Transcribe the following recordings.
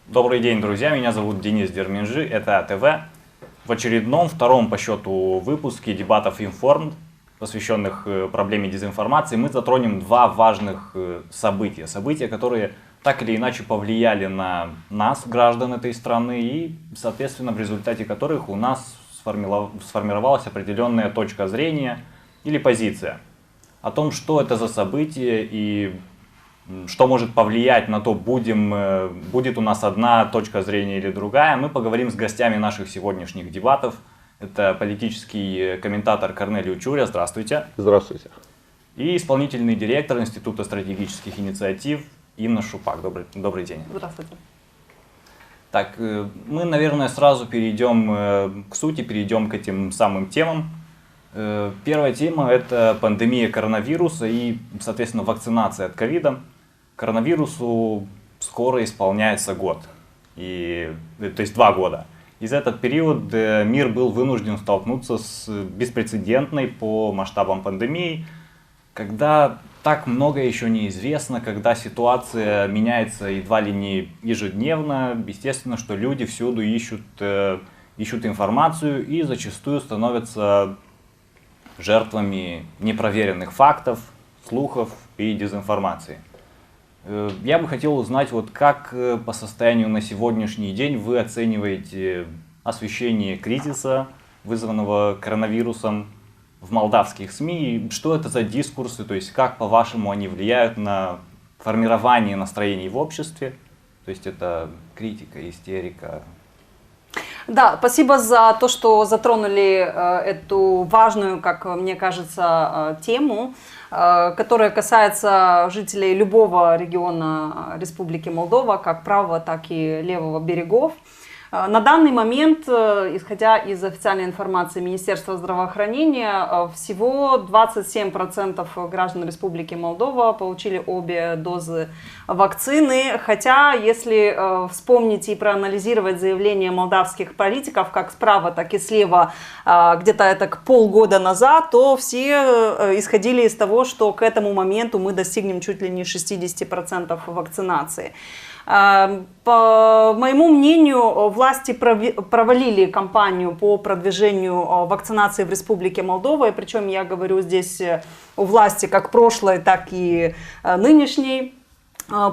Добрый день, друзья, меня зовут Денис Дерменжи, это АТВ. В очередном, втором по счету выпуске дебатов Informed, посвященных проблеме дезинформации, мы затронем два важных события. События, которые так или иначе повлияли на нас, граждан этой страны, и, соответственно, в результате которых у нас сформировалась определенная точка зрения или позиция о том, что это за событие и что может повлиять на то, будет у нас одна точка зрения или другая. Мы поговорим с гостями наших сегодняшних дебатов. Это политический комментатор Корнелий Учуря. Здравствуйте. Здравствуйте. И исполнительный директор Института стратегических инициатив Инна Шупак. Добрый день. Здравствуйте. Так, мы, наверное, сразу перейдем к сути, перейдем к этим самым темам. Первая тема – это пандемия коронавируса и, соответственно, вакцинация от ковида. Коронавирусу скоро исполняется год, то есть 2 года. И за этот период мир был вынужден столкнуться с беспрецедентной по масштабам пандемией, когда так много еще неизвестно, когда ситуация меняется едва ли не ежедневно. Естественно, что люди всюду ищут информацию и зачастую становятся жертвами непроверенных фактов, слухов и дезинформации. Я бы хотел узнать, вот как по состоянию на сегодняшний день вы оцениваете освещение кризиса, вызванного коронавирусом, в молдавских СМИ, и что это за дискурсы, то есть как, по-вашему, они влияют на формирование настроений в обществе, то есть это критика, истерика. Да, спасибо за то, что затронули эту важную, как мне кажется, тему, которая касается жителей любого региона Республики Молдова, как правого, так и левого берегов. На данный момент, исходя из официальной информации Министерства здравоохранения, всего 27% граждан Республики Молдова получили обе дозы вакцины. Хотя, если вспомнить и проанализировать заявления молдавских политиков, как справа, так и слева, где-то это полгода назад, то все исходили из того, что к этому моменту мы достигнем чуть ли не 60% вакцинации. По моему мнению, власти провалили кампанию по продвижению вакцинации в Республике Молдова, и причем я говорю здесь о власти как прошлой, так и нынешней.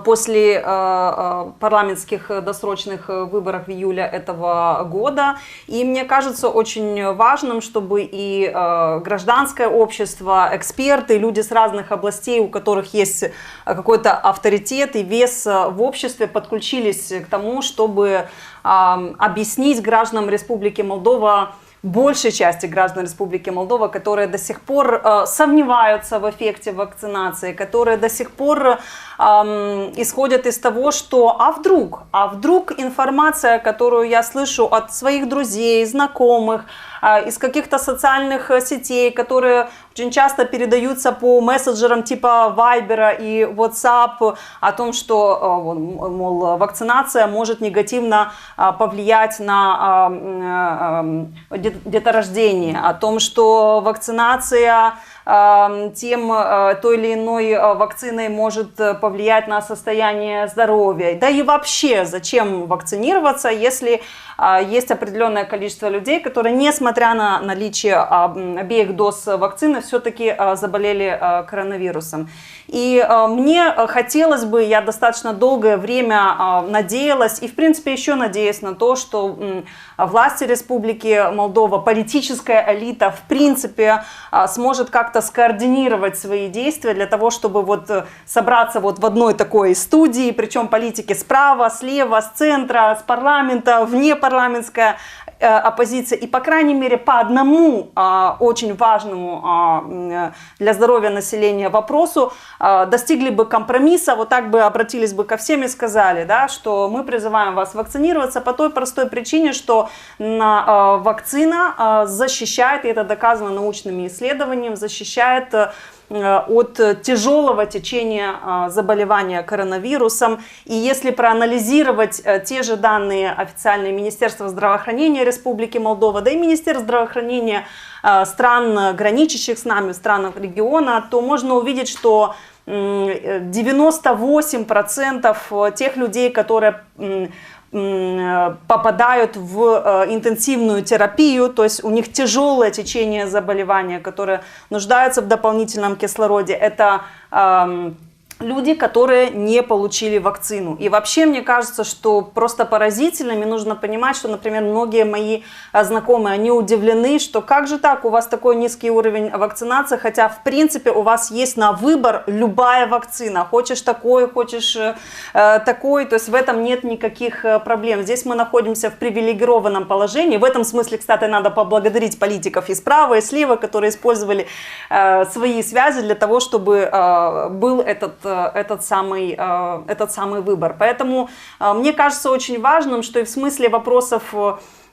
После парламентских досрочных выборов в июле этого года. И мне кажется очень важным, чтобы и гражданское общество, эксперты, люди с разных областей, у которых есть какой-то авторитет и вес в обществе, подключились к тому, чтобы объяснить гражданам Республики Молдова, большей части граждан Республики Молдова, которые до сих пор сомневаются в эффекте вакцинации, которые до сих пор исходят из того, что а вдруг информация, которую я слышу от своих друзей, знакомых, из каких-то социальных сетей, которые очень часто передаются по мессенджерам типа Viber и WhatsApp, о том, что, мол, вакцинация может негативно повлиять на деторождение, о том, что вакцинация той или иной вакциной может повлиять на состояние здоровья. Да и вообще, зачем вакцинироваться, если есть определенное количество людей, которые, несмотря на наличие обеих доз вакцины, все-таки заболели коронавирусом. И мне хотелось бы, я достаточно долгое время надеялась, и в принципе еще надеюсь на то, что власти Республики Молдова, политическая элита в принципе сможет как-то скоординировать свои действия для того, чтобы вот собраться вот в одной такой студии, причем политики справа, слева, с центра, с парламента, внепарламентская оппозиция, и по крайней мере по одному очень важному для здоровья населения вопросу достигли бы компромисса, вот так бы обратились бы ко всем и сказали, да, что мы призываем вас вакцинироваться по той простой причине, что вакцина защищает, и это доказано научными исследованиями, защищает от тяжелого течения заболевания коронавирусом. И если проанализировать те же данные официальные Министерства здравоохранения Республики Молдова, да и Министерства здравоохранения стран, граничащих с нами, стран региона, то можно увидеть, что 98% тех людей, которые попадают в интенсивную терапию, то есть у них тяжелое течение заболевания, которое нуждается в дополнительном кислороде. Это люди, которые не получили вакцину. И вообще, мне кажется, что просто поразительными нужно понимать, что, например, многие мои знакомые, они удивлены, что как же так, у вас такой низкий уровень вакцинации, хотя, в принципе, у вас есть на выбор любая вакцина. Хочешь такой, хочешь такой, то есть в этом нет никаких проблем. Здесь мы находимся в привилегированном положении. В этом смысле, кстати, надо поблагодарить политиков и справа, и слева, которые использовали свои связи для того, чтобы был этот самый выбор. Поэтому мне кажется очень важным, что и в смысле вопросов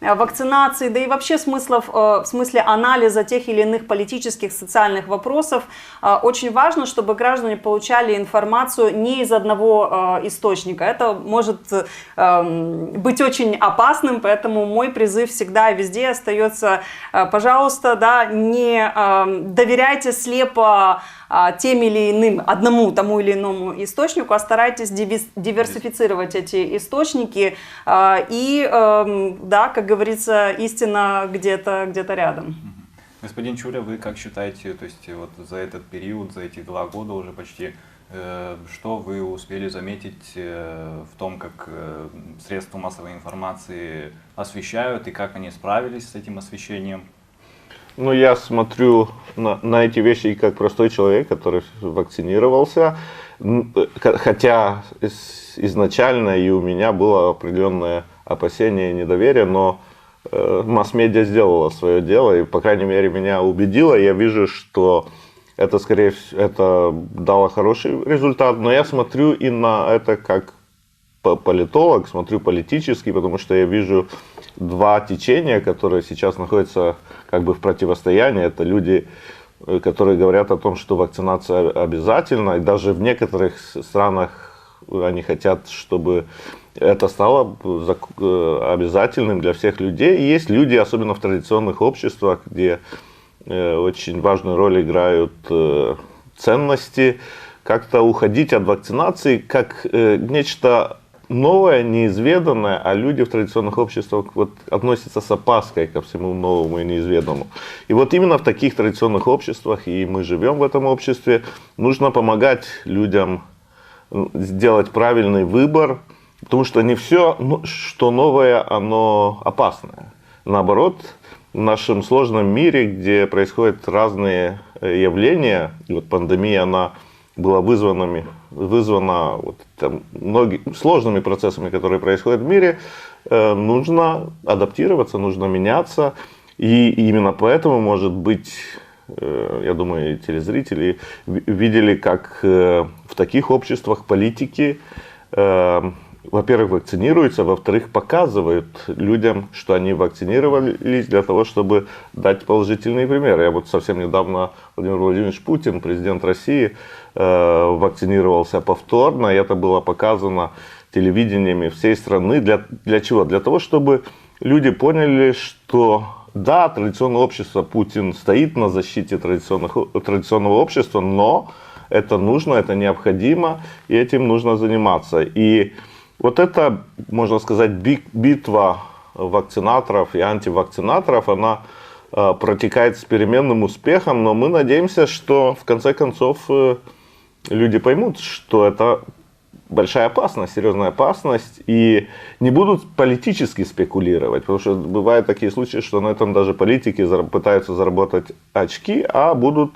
вакцинации, да и вообще в смысле анализа тех или иных политических, социальных вопросов, очень важно, чтобы граждане получали информацию не из одного источника. Это может быть очень опасным, поэтому мой призыв всегда и везде остается: пожалуйста, да, не доверяйте слепо тем или иным, одному тому или иному источнику, а старайтесь диверсифицировать эти источники, и, да, как говорится, истина где-то рядом. Господин Чуря, вы как считаете, то есть вот за этот период, за эти 2 года уже почти, что вы успели заметить в том, как средства массовой информации освещают и как они справились с этим освещением? Ну, я смотрю на эти вещи и как простой человек, который вакцинировался, хотя изначально и у меня было определенное опасение и недоверие, но масс-медиа сделала свое дело и, по крайней мере, меня убедила. Я вижу, что это, скорее всего, это дало хороший результат, но я смотрю и на это как политолог, смотрю политически, потому что я вижу 2 течения, которые сейчас находятся как бы в противостоянии. Это люди, которые говорят о том, что вакцинация обязательна, и даже в некоторых странах они хотят, чтобы это стало обязательным для всех людей. И есть люди, особенно в традиционных обществах, где очень важную роль играют ценности, как-то уходить от вакцинации как нечто новое, неизведанное, а люди в традиционных обществах вот относятся с опаской ко всему новому и неизведанному. И вот именно в таких традиционных обществах, и мы живем в этом обществе, нужно помогать людям сделать правильный выбор, потому что не все, что новое, оно опасное. Наоборот, в нашем сложном мире, где происходят разные явления, и вот пандемия, она была вызвана вот, сложными процессами, которые происходят в мире, нужно адаптироваться, нужно меняться. И именно поэтому, может быть, я думаю, телезрители видели, как в таких обществах политики, во-первых, вакцинируются, во-вторых, показывают людям, что они вакцинировались, для того, чтобы дать положительные примеры. Я вот совсем недавно, Владимир Владимирович Путин, президент России, вакцинировался повторно, и это было показано телевидениями всей страны. Для чего? Для того, чтобы люди поняли, что да, традиционное общество, Путин стоит на защите традиционного общества, но это нужно, это необходимо, и этим нужно заниматься. И вот это, можно сказать, битва вакцинаторов и антивакцинаторов, она протекает с переменным успехом, но мы надеемся, что в конце концов люди поймут, что это большая опасность, серьезная опасность, и не будут политически спекулировать, потому что бывают такие случаи, что на этом даже политики пытаются заработать очки, а будут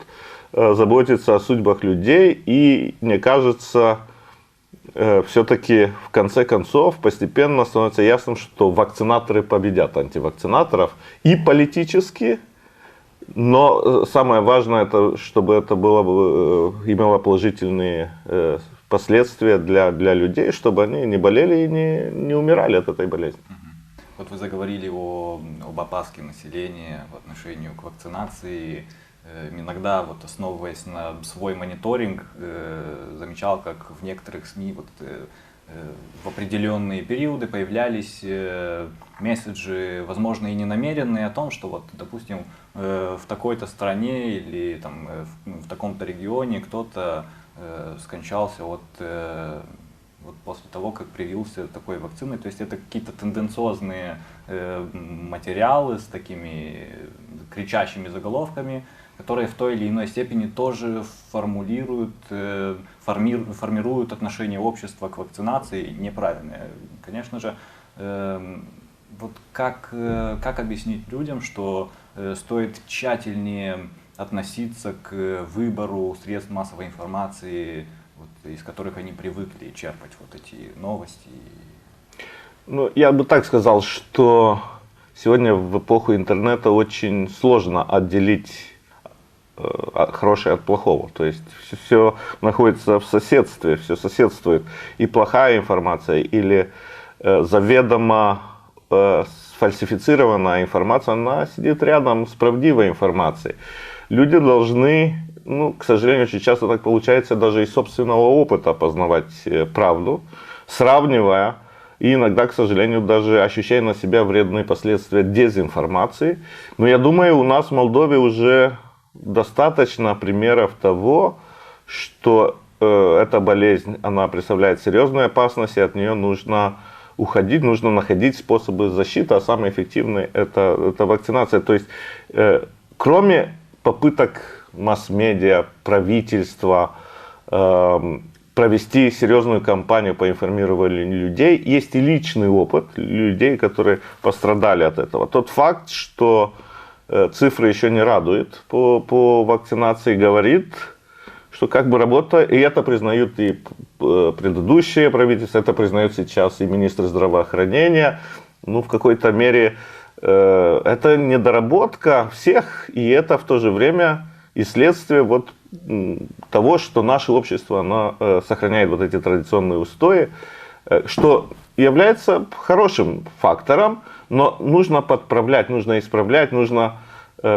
заботиться о судьбах людей, и мне кажется, все-таки в конце концов постепенно становится ясным, что вакцинаторы победят антивакцинаторов и политически, но самое важное, это, чтобы это имело положительные последствия для людей, чтобы они не болели и не умирали от этой болезни. Вот вы заговорили об опаске населения в отношении к вакцинации. Иногда, вот, основываясь на свой мониторинг, замечал, как в некоторых СМИ в определенные периоды появлялись месседжи, возможно, и ненамеренные, о том, что, вот, допустим, в такой-то стране или там, в таком-то регионе кто-то скончался от вот после того, как привился такой вакциной. То есть это какие-то тенденциозные материалы с такими кричащими заголовками, которые в той или иной степени тоже формируют отношение общества к вакцинации неправильное. Конечно же, вот как объяснить людям, что стоит тщательнее относиться к выбору средств массовой информации, вот, из которых они привыкли черпать вот эти новости? Ну, я бы так сказал, что сегодня в эпоху интернета очень сложно отделить хорошее от плохого. То есть все находится в соседстве, все соседствует. И плохая информация или заведомо сфальсифицированная информация, она сидит рядом с правдивой информацией. Люди должны, ну, к сожалению, очень часто так получается, даже из собственного опыта познавать правду, сравнивая и иногда, к сожалению, даже ощущая на себя вредные последствия дезинформации. Но я думаю, у нас в Молдове уже достаточно примеров того, что эта болезнь, она представляет серьезную опасность, и от нее нужно уходить, нужно находить способы защиты, а самый эффективный это вакцинация. То есть, кроме попыток масс-медиа, правительства провести серьезную кампанию по информированию людей, есть и личный опыт людей, которые пострадали от этого. Тот факт, что цифры еще не радуют по вакцинации, говорит, что как бы работа, и это признают и предыдущие правительства, это признают сейчас и министр здравоохранения. Ну, в какой-то мере это недоработка всех, и это в то же время и следствие вот того, что наше общество, оно сохраняет вот эти традиционные устои, что является хорошим фактором, но нужно подправлять, нужно исправлять, нужно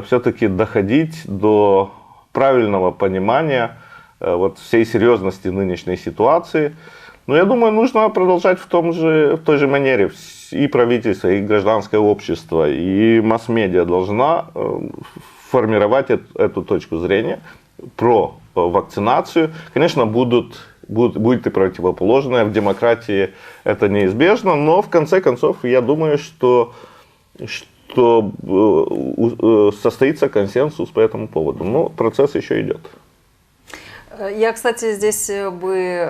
все-таки доходить до правильного понимания вот всей серьезности нынешней ситуации. Но я думаю, нужно продолжать в той же манере. И правительство, и гражданское общество, и масс-медиа должна формировать эту точку зрения про вакцинацию. Конечно, будет и противоположное. В демократии это неизбежно, но в конце концов, я думаю, что состоится консенсус по этому поводу. Но процесс еще идет. Я, кстати, здесь бы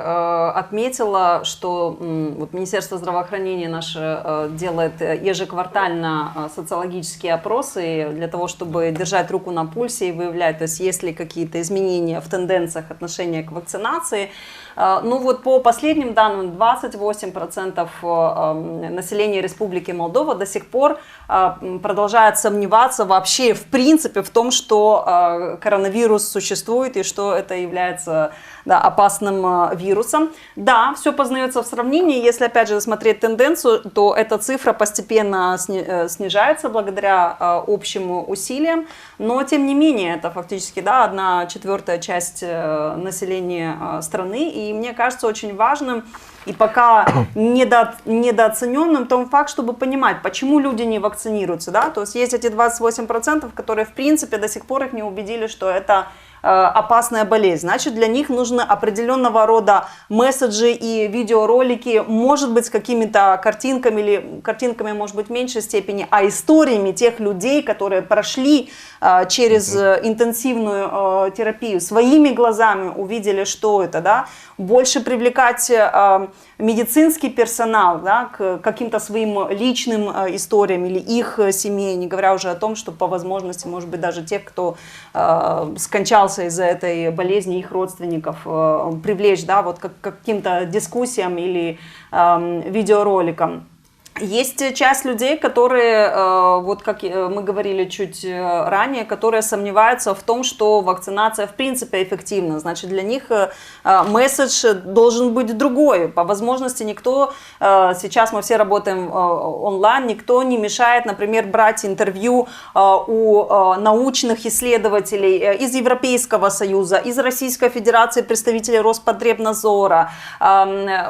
отметила, что вот Министерство здравоохранения наше делает ежеквартально социологические опросы для того, чтобы держать руку на пульсе и выявлять, то есть есть ли какие-то изменения в тенденциях отношения к вакцинации. Ну вот по последним данным, 28% населения Республики Молдова до сих пор продолжает сомневаться вообще в принципе в том, что коронавирус существует и что это является опасным вирусом. Да, все познается в сравнении. Если опять же смотреть тенденцию, то эта цифра постепенно снижается благодаря общим усилиям. Но тем не менее, это фактически 1/4 часть населения страны. И мне кажется очень важным и пока недооцененным том факт, чтобы понимать, почему люди не вакцинируются. Да? То есть есть эти 28%, которые в принципе до сих пор их не убедили, что это опасная болезнь. Значит, для них нужны определенного рода месседжи и видеоролики, может быть, с какими-то картинками, или картинками, может быть, в меньшей степени, а историями тех людей, которые прошли через интенсивную терапию, своими глазами увидели, что это, да, больше привлекать медицинский персонал, да, к каким-то своим личным историям или их семей, не говоря уже о том, что по возможности, может быть, даже тех, кто скончался из-за этой болезни, их родственников, привлечь, да, вот к каким-то дискуссиям или видеороликам. Есть часть людей, которые, вот как мы говорили чуть ранее, которые сомневаются в том, что вакцинация в принципе эффективна. Значит, для них месседж должен быть другой. По возможности никто, сейчас мы все работаем онлайн, никто не мешает, например, брать интервью у научных исследователей из Европейского Союза, из Российской Федерации, представителей Роспотребнадзора,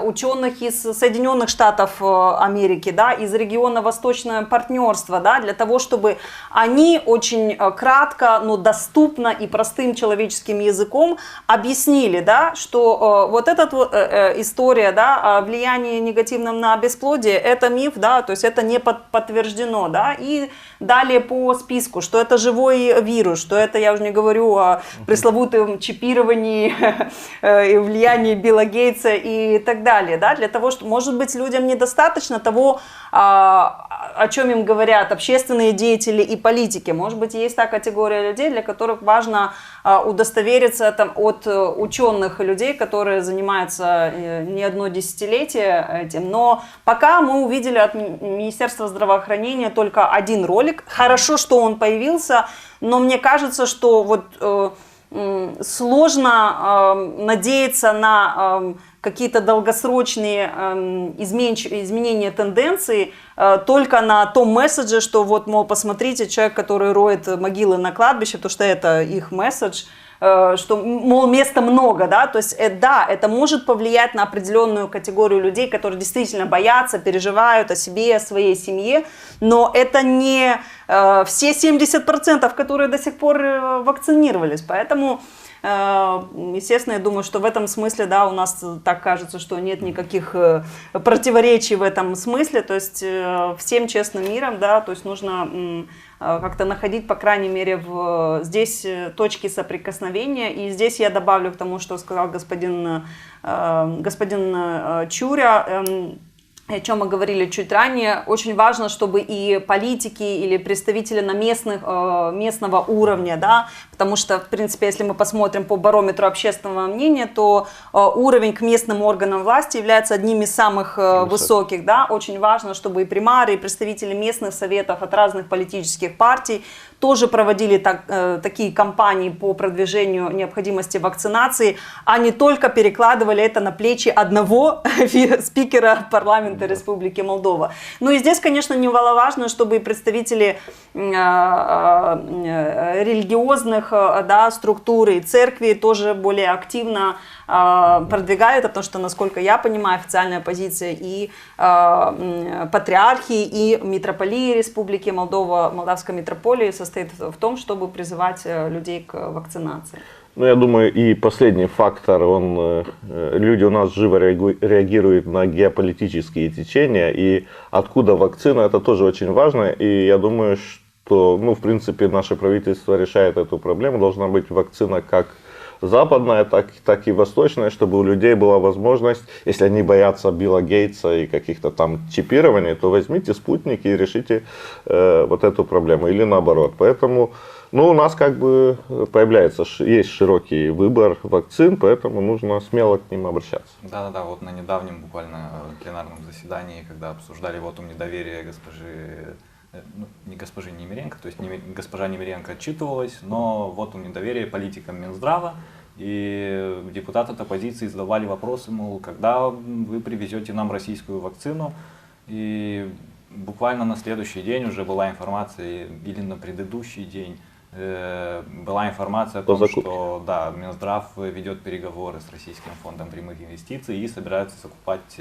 ученых из Соединенных Штатов Америки, да, из региона Восточного партнерства, да, для того, чтобы они очень кратко, но доступно и простым человеческим языком объяснили, да, что вот эта вот история, да, о влиянии негативном на бесплодие, это миф, да, то есть это не подтверждено, да, и далее по списку, что это живой вирус, что это, я уже не говорю о пресловутом чипировании и влиянии Билла Гейтса и так далее, да, для того, что, может быть, людям недостаточно того, о чем им говорят общественные деятели и политики. Может быть, есть та категория людей, для которых важно удостовериться там, от ученых людей, которые занимаются не одно десятилетие этим. Но пока мы увидели от Министерства здравоохранения только один ролик. Хорошо, что он появился, но мне кажется, что вот сложно надеяться на какие-то долгосрочные изменения тенденций только на том месседже, что вот, мол, посмотрите, человек, который роет могилы на кладбище, потому что это их месседж, что, мол, места много, да, то есть, да, это может повлиять на определенную категорию людей, которые действительно боятся, переживают о себе, о своей семье, но это не все 70%, которые до сих пор вакцинировались, поэтому, естественно, я думаю, что в этом смысле, да, у нас так кажется, что нет никаких противоречий в этом смысле, то есть всем честным миром, да, то есть нужно как-то находить, по крайней мере, здесь точки соприкосновения. И здесь я добавлю к тому, что сказал господин Чуря, о чем мы говорили чуть ранее. Очень важно, чтобы и политики или представители на местного уровня, да, потому что, в принципе, если мы посмотрим по барометру общественного мнения, то уровень к местным органам власти является одним из самых высоких. Да. Очень важно, чтобы и примары, и представители местных советов от разных политических партий тоже проводили такие кампании по продвижению необходимости вакцинации, а не только перекладывали это на плечи одного спикера парламента Республики Молдова. Ну и здесь, конечно, немаловажно, чтобы и представители религиозных, да, структур и церкви тоже более активно продвигают, потому что, насколько я понимаю, официальная позиция и патриархии, и митрополии Республики Молдова, Молдавской митрополии состоит в том, чтобы призывать людей к вакцинации. Ну, я думаю, и последний фактор, люди у нас живо реагируют на геополитические течения, и откуда вакцина, это тоже очень важно, и я думаю, что, ну, в принципе, наше правительство решает эту проблему, должна быть вакцина как западная, так и восточная, чтобы у людей была возможность, если они боятся Билла Гейтса и каких-то там чипирований, то возьмите спутники и решите вот эту проблему, или наоборот. Поэтому, ну, у нас как бы появляется, есть широкий выбор вакцин, поэтому нужно смело к ним обращаться. Да-да-да, вот на недавнем буквально пленарном заседании, когда обсуждали вотум недоверия госпожи, ну, не госпожи Немиренко, то есть госпожа Немиренко отчитывалась, но вотум недоверия политикам Минздрава, и депутаты от оппозиции задавали вопросы, мол, когда вы привезете нам российскую вакцину, и буквально на следующий день уже была информация, или на предыдущий день, была информация о том, что да, Минздрав ведет переговоры с Российским фондом прямых инвестиций и собирается закупать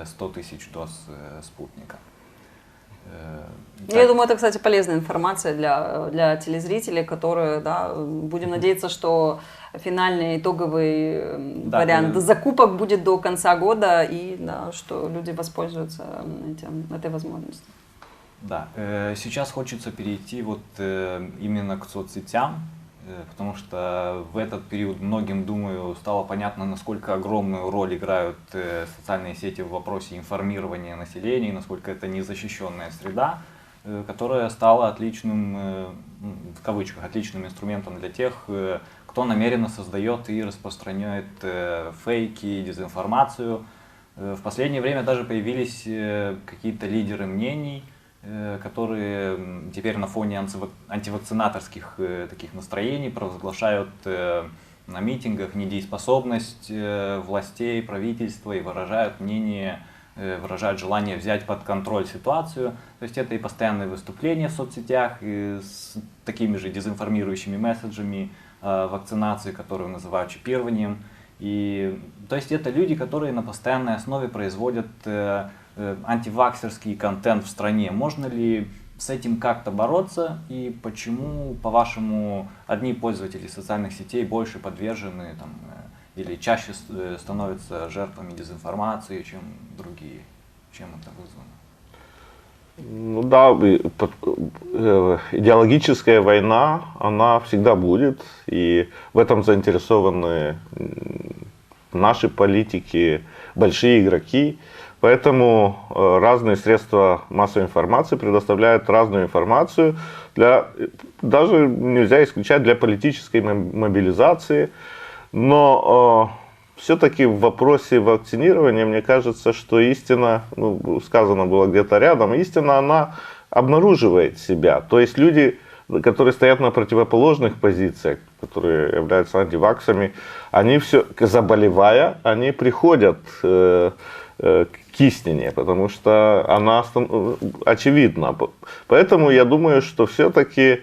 100 тысяч доз спутника. Я думаю, это, кстати, полезная информация для телезрителей, которые, да, будем надеяться, что финальный итоговый вариант закупок будет до конца года, и да, что люди воспользуются этой возможностью. Да, сейчас хочется перейти вот именно к соцсетям, потому что в этот период многим, думаю, стало понятно, насколько огромную роль играют социальные сети в вопросе информирования населения, насколько это незащищенная среда, которая стала отличным, в кавычках, отличным инструментом для тех, кто намеренно создает и распространяет фейки, дезинформацию. В последнее время даже появились какие-то лидеры мнений, которые теперь на фоне антивакцинаторских таких настроений провозглашают на митингах недееспособность властей, правительства и выражают мнение, выражают желание взять под контроль ситуацию. То есть это и постоянные выступления в соцсетях и с такими же дезинформирующими месседжами вакцинации, которые называют чипированием. И, то есть это люди, которые на постоянной основе производят антиваксерский контент в стране. Можно ли с этим как-то бороться? И почему, по-вашему, одни пользователи социальных сетей больше подвержены там, или чаще становятся жертвами дезинформации, чем другие? Чем это вызвано? Ну да, идеологическая война, она всегда будет, и в этом заинтересованы наши политики, большие игроки. Поэтому разные средства массовой информации предоставляют разную информацию, даже нельзя исключать для политической мобилизации. Но все-таки в вопросе вакцинирования, мне кажется, что истина, сказано было где-то рядом, истина, она обнаруживает себя. То есть люди, которые стоят на противоположных позициях, которые являются антиваксами, они все, заболевая, они приходят к истине, потому что она очевидна. Поэтому я думаю, что все-таки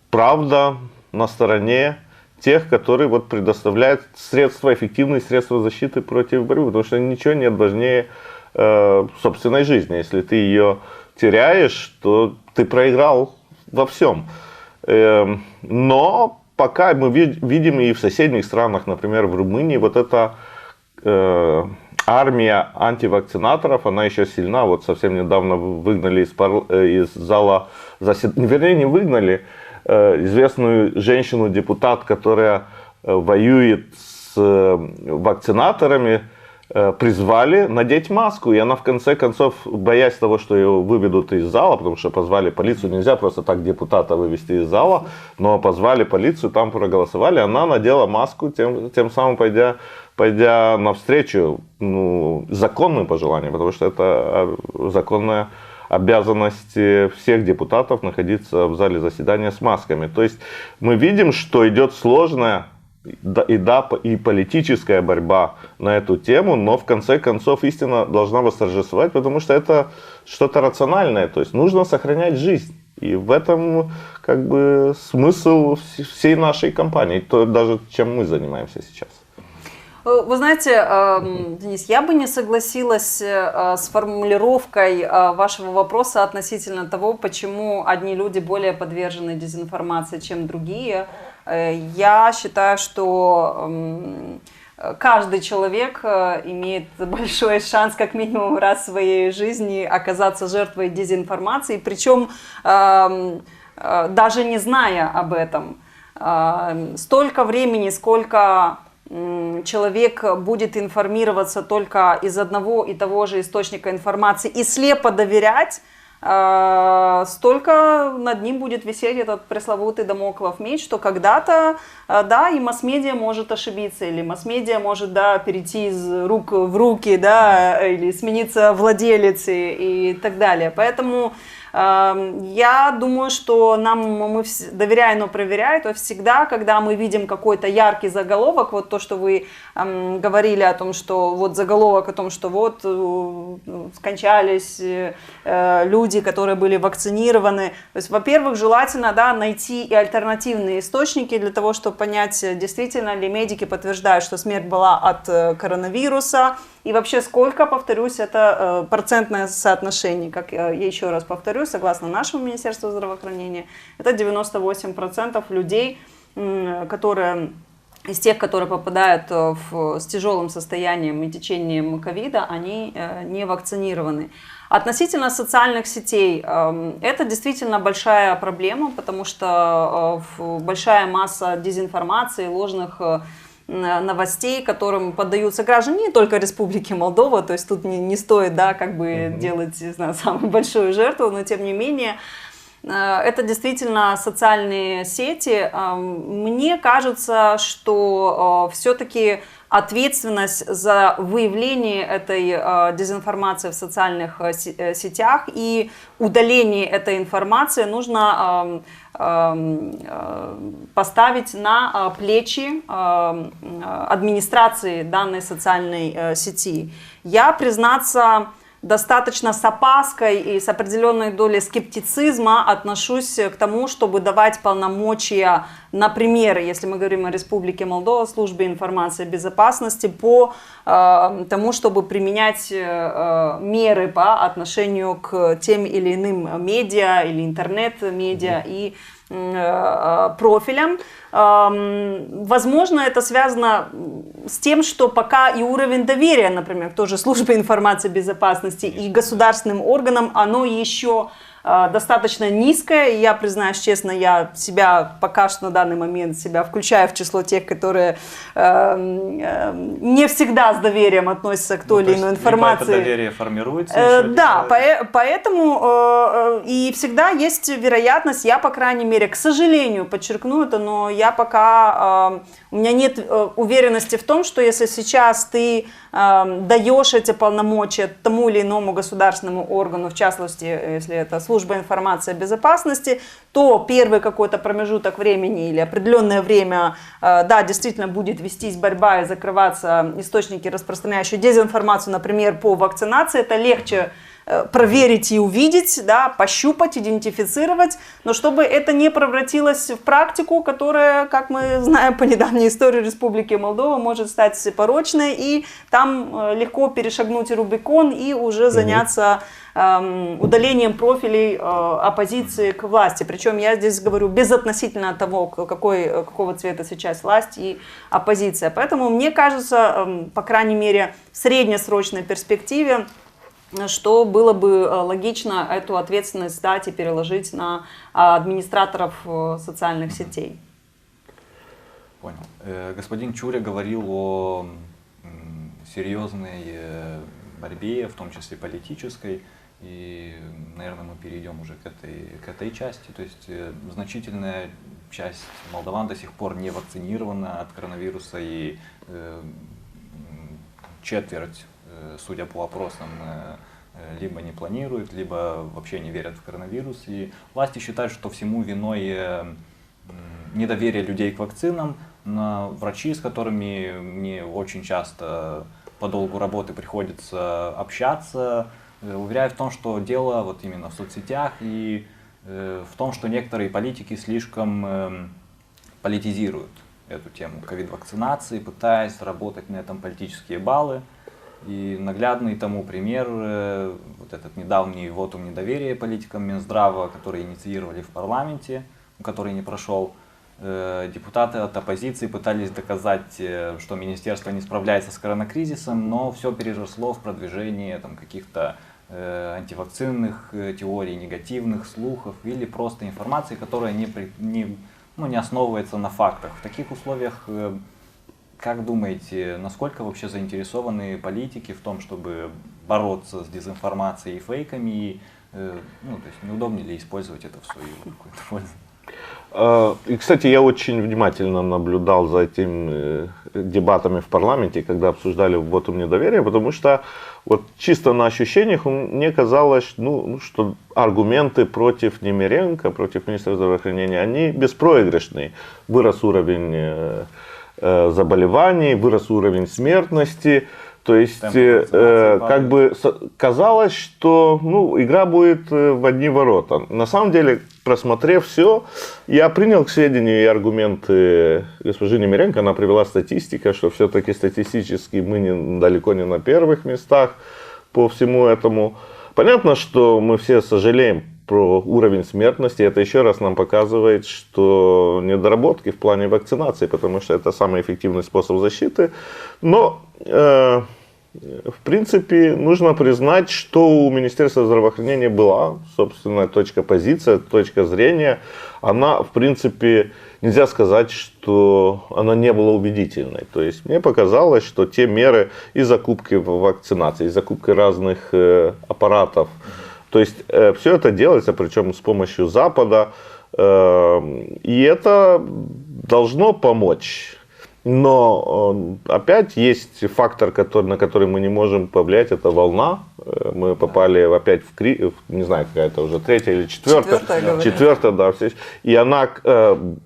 правда на стороне тех, которые предоставляют эффективные средства защиты против борьбы, потому что ничего нет важнее собственной жизни. Если ты ее теряешь, то ты проиграл во всем. Но пока мы видим и в соседних странах, например, в Румынии, эта армия антивакцинаторов, она еще сильна. Совсем недавно выгнали из зала заседания, вернее, не выгнали, известную женщину-депутат, которая воюет с вакцинаторами, призвали надеть маску. И она в конце концов, боясь того, что ее выведут из зала, потому что позвали полицию, нельзя просто так депутата вывести из зала, но позвали полицию, там проголосовали, она надела маску, тем самым пойдя навстречу законным пожеланиям, потому что это законная обязанность всех депутатов находиться в зале заседания с масками. То есть мы видим, что идет сложная и политическая борьба на эту тему, но в конце концов истина должна восторжествовать, потому что это что-то рациональное, то есть нужно сохранять жизнь. И в этом смысл всей нашей кампании, даже чем мы занимаемся сейчас. Вы знаете, Денис, я бы не согласилась с формулировкой вашего вопроса относительно того, почему одни люди более подвержены дезинформации, чем другие. Я считаю, что каждый человек имеет большой шанс как минимум раз в своей жизни оказаться жертвой дезинформации, причем даже не зная об этом. Столько времени, сколько человек будет информироваться только из одного и того же источника информации и слепо доверять, столько над ним будет висеть этот пресловутый дамоклов меч, что когда-то, да, и масс-медиа может ошибиться, или масс-медиа может, да, перейти из рук в руки, да, или смениться владелицей и так далее. Поэтому я думаю, что мы доверяя, но проверяя, то всегда, когда мы видим какой-то яркий заголовок, то, что вы говорили о том, что заголовок о том, что скончались люди, которые были вакцинированы. То есть, во-первых, желательно, да, найти и альтернативные источники для того, чтобы понять, действительно ли медики подтверждают, что смерть была от коронавируса, и вообще сколько, повторюсь, это процентное соотношение, как я еще раз повторю, согласно нашему Министерству здравоохранения, это 98% людей, из тех, которые попадают с тяжелым состоянием и течением ковида, они не вакцинированы. Относительно социальных сетей, это действительно большая проблема, потому что большая масса дезинформации, ложных новостей, которым поддаются граждане не только Республики Молдова, то есть тут не стоит, да, делать, не знаю, самую большую жертву, но тем не менее, это действительно социальные сети. Мне кажется, что все-таки ответственность за выявление этой дезинформации в социальных сетях и удаление этой информации нужно поставить на плечи администрации данной социальной сети. Я, признаться, достаточно с опаской и с определенной долей скептицизма отношусь к тому, чтобы давать полномочия, например, если мы говорим о Республике Молдова, службе информации и безопасности, по тому, чтобы применять меры по отношению к тем или иным медиа или интернет-медиа и профилям. Возможно, это связано с тем, что пока и уровень доверия, например, к той же службе информации и безопасности и государственным органам, оно еще достаточно низкое. И я признаюсь честно, я себя пока что на данный момент себя включаю в число тех, которые не всегда с доверием относятся к той или иной информации. Это доверие формируется? Да, поэтому и всегда есть вероятность, я, по крайней мере, к сожалению, подчеркну это, но я пока, у меня нет уверенности в том, что если сейчас ты даешь эти полномочия тому или иному государственному органу, в частности, если это служба информации и безопасности, то первый какой-то промежуток времени или определенное время, да, действительно будет вестись борьба и закрываться источники, распространяющие дезинформацию, например, по вакцинации. Это легче проверить и увидеть, да, пощупать, идентифицировать, но чтобы это не превратилось в практику, которая, как мы знаем по недавней истории Республики Молдова, может стать порочной, и там легко перешагнуть Рубикон и уже заняться удалением профилей оппозиции к власти. Причем я здесь говорю безотносительно от того, какого цвета сейчас власть и оппозиция. Поэтому мне кажется, по крайней мере, в среднесрочной перспективе, что было бы логично эту ответственность дать и переложить на администраторов социальных сетей. Понял. Господин Чуря говорил о серьезной борьбе, в том числе политической, и, наверное, мы перейдем уже к этой части. То есть значительная часть молдаван до сих пор не вакцинирована от коронавируса, и четверть, судя по опросам, либо не планируют, либо вообще не верят в коронавирус. И власти считают, что всему виной недоверие людей к вакцинам. Но врачи, с которыми мне очень часто по долгу работы приходится общаться, уверяют в том, что дело вот именно в соцсетях и в том, что некоторые политики слишком политизируют эту тему ковид-вакцинации, пытаясь заработать на этом политические баллы. И наглядный тому пример, вот этот недавний вотум недоверия политикам Минздрава, который инициировали в парламенте, который не прошел. Депутаты от оппозиции пытались доказать, что министерство не справляется с коронакризисом, но все переросло в продвижение каких-то антивакцинных теорий, негативных слухов или просто информации, которая не основывается на фактах. В таких условиях, как думаете, насколько вообще заинтересованы политики в том, чтобы бороться с дезинформацией и фейками, и то есть неудобнее ли использовать это в свою какую-то пользу? И, кстати, я очень внимательно наблюдал за этими дебатами в парламенте, когда обсуждали вотум недоверия, потому что вот чисто на ощущениях мне казалось, что аргументы против Немиренко, против министра здравоохранения, они беспроигрышные. Вырос уровень заболеваний, вырос уровень смертности. То есть, как бы казалось, что игра будет в одни ворота. На самом деле, просмотрев все, я принял к сведению и аргументы госпожи Немиренко. Она привела статистику, что все-таки статистически мы далеко не на первых местах по всему этому. Понятно, что мы все сожалеем про уровень смертности. Это еще раз нам показывает, что недоработки в плане вакцинации, потому что это самый эффективный способ защиты. Но в принципе, нужно признать, что у Министерства здравоохранения была собственная позиция, точка зрения. Она, в принципе, нельзя сказать, что она не была убедительной. То есть, мне показалось, что те меры и закупки вакцинации, и закупки разных аппаратов, то есть, все это делается, причем с помощью Запада, и это должно помочь. Но опять есть фактор, на который мы не можем повлиять, это волна. Мы попали опять в кризис, не знаю, какая-то уже третья или четвертая, да. И она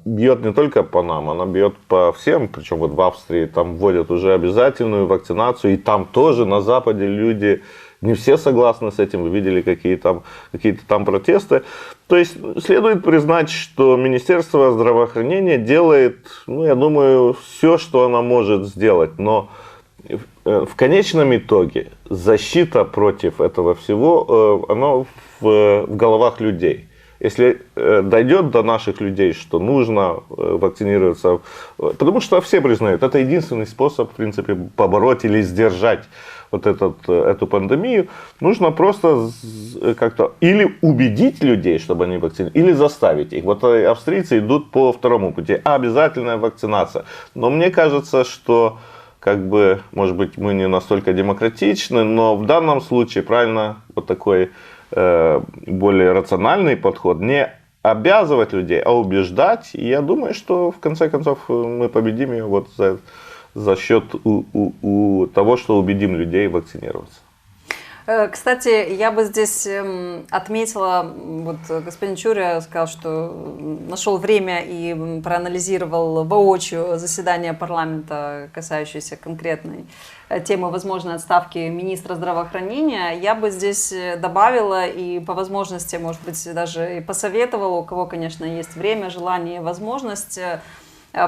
бьет не только по нам, она бьет по всем. Причем вот в Австрии там вводят уже обязательную вакцинацию, и там тоже на Западе люди не все согласны с этим, вы видели какие-то там протесты. То есть следует признать, что Министерство здравоохранения делает, я думаю, все, что оно может сделать, но в конечном итоге защита против этого всего, она в головах людей. Если дойдет до наших людей, что нужно вакцинироваться, потому что все признают, это единственный способ, в принципе, побороть или сдержать вот эту пандемию, нужно просто как-то или убедить людей, чтобы они вакцинировались, или заставить их. Вот австрийцы идут по второму пути, обязательная вакцинация. Но мне кажется, что может быть, мы не настолько демократичны, но в данном случае правильно вот такой более рациональный подход, не обязывать людей, а убеждать. И я думаю, что в конце концов мы победим ее вот за счет того, что убедим людей вакцинироваться. Кстати, я бы здесь отметила, вот господин Чуря сказал, что нашел время и проанализировал воочию заседание парламента, касающееся конкретной темы возможной отставки министра здравоохранения. Я бы здесь добавила и по возможности, может быть, даже и посоветовала, у кого, конечно, есть время, желание, возможность,